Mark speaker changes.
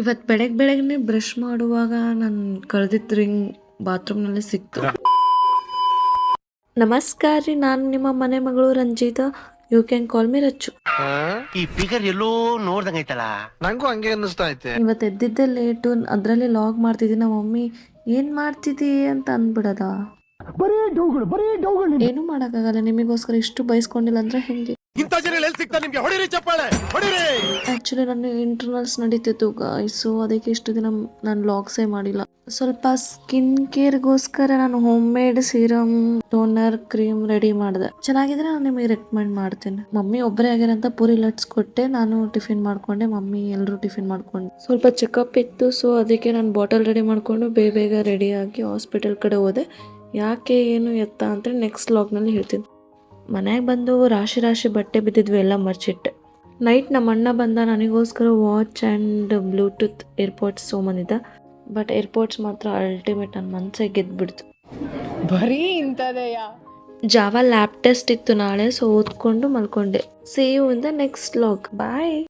Speaker 1: ಇವತ್ತು ಬೆಳಗ್ಗೆನೆ ಬ್ರಷ್ ಮಾಡುವಾಗ ನಾನು ಕಳೆದಿದ್ದ ರಿಂಗ್ ಬಾತ್ರೂಮ್ನಲ್ಲಿ ಸಿಕ್ತು. ನಮಸ್ಕಾರ ರೀ, ನಾನು ನಿಮ್ಮ ಮನೆ ಮಗಳು ರಂಜಿತಾ. ಯು ಕ್ಯಾನ್ ಕಾಲ್ ಮಿ ರಚ್ಚು.
Speaker 2: ಈ ಫಿಗರ್ ಎಲ್ಲೋ ನೋಡ್ದಂಗೈತಲ್ಲ,
Speaker 3: ನಂಗೂ ಹಂಗೆ ಅನ್ನಿಸ್ತಾ ಐತೆ.
Speaker 1: ಇವತ್ತು ಎದ್ದಿದ್ದೆ ಲೇಟು, ಅದರಲ್ಲಿ ಲಾಗ್ ಮಾಡ್ತಿದ್ದೀನಿ. ನಮ್ಮ ಮಮ್ಮಿ ಏನು ಮಾಡ್ತಿದ್ದೀ ಅಂತ ಅಂದ್ಬಿಡದ. ಏನು ಮಾಡೋಕ್ಕಾಗಲ್ಲ, ನಿಮಗೋಸ್ಕರ ಇಷ್ಟು ಬಯಸ್ಕೊಂಡಿಲ್ಲ ಅಂದ್ರೆ ಹೆಂಗೆ. ಆ್ಯಕ್ಚುಲಿ ನನ್ನ ಇಂಟರ್ನಲ್ಸ್ ನಡೀತಿತ್ತು ಗಾಯ್ಸು, ಅದಕ್ಕೆ ಇಷ್ಟು ದಿನ ನಾನು ಲಾಗ್ಸೇ ಮಾಡಿಲ್ಲ. ಸ್ವಲ್ಪ ಸ್ಕಿನ್ ಕೇರ್ಗೋಸ್ಕರ ನಾನು home made serum, toner, cream ready ಮಾಡಿದೆ. ಚೆನ್ನಾಗಿದ್ರೆ ನಾನು ನಿಮಗೆ ರೆಕಮೆಂಡ್ ಮಾಡ್ತೀನಿ. ಮಮ್ಮಿ ಒಬ್ಬರೇ ಆಗ್ಯಾರಂತ ಪೂರಿ ಲಟ್ಸ್ಕೊಟ್ಟೆ, ನಾನು ಟಿಫಿನ್ ಮಾಡ್ಕೊಂಡೆ, ಮಮ್ಮಿ ಎಲ್ಲರೂ ಟಿಫಿನ್ ಮಾಡ್ಕೊಂಡು. ಸ್ವಲ್ಪ ಚೆಕಪ್ ಇತ್ತು, ಸೊ ಅದಕ್ಕೆ ನಾನು ಬಾಟಲ್ ರೆಡಿ ಮಾಡಿಕೊಂಡು ಬೇಗ ರೆಡಿಯಾಗಿ ಹಾಸ್ಪಿಟಲ್ ಕಡೆ ಹೋದೆ. ಯಾಕೆ ಏನು ಎತ್ತ ಅಂತ ನೆಕ್ಸ್ಟ್ ಲಾಗ್ನಲ್ಲಿ ಹೇಳ್ತೀನಿ. ಮನೆಗೆ ಬಂದು ರಾಶಿ ಬಟ್ಟೆ ಬಿದ್ದಿದ್ವಿ, ಎಲ್ಲ ಮರ್ಚಿಟ್ಟೆ. ನೈಟ್ ನಮ್ಮ ಅಣ್ಣ ಬಂದ, ನನಗೋಸ್ಕರ ವಾಚ್ ಆ್ಯಂಡ್ ಬ್ಲೂಟೂತ್ ಏರ್ಪೋರ್ಟ್ಸ್ ತೊಗೊಂಬಂದಿದ್ದ. ಬಟ್ ಏರ್ಪೋರ್ಟ್ಸ್ ಮಾತ್ರ ಅಲ್ಟಿಮೇಟ್, ನನ್ನ ಮನಸ್ಸೇ ಗೆದ್ದುಬಿಡ್ತು.
Speaker 4: ಬರೀ ಇಂಥದೆಯಾ.
Speaker 1: ಜಾವಾ ಲ್ಯಾಬ್ ಟೆಸ್ಟ್ ಇತ್ತು ನಾಳೆ, ಸೊ ಓದ್ಕೊಂಡು ಮಲ್ಕೊಂಡೆ. See you in the next vlog. Bye.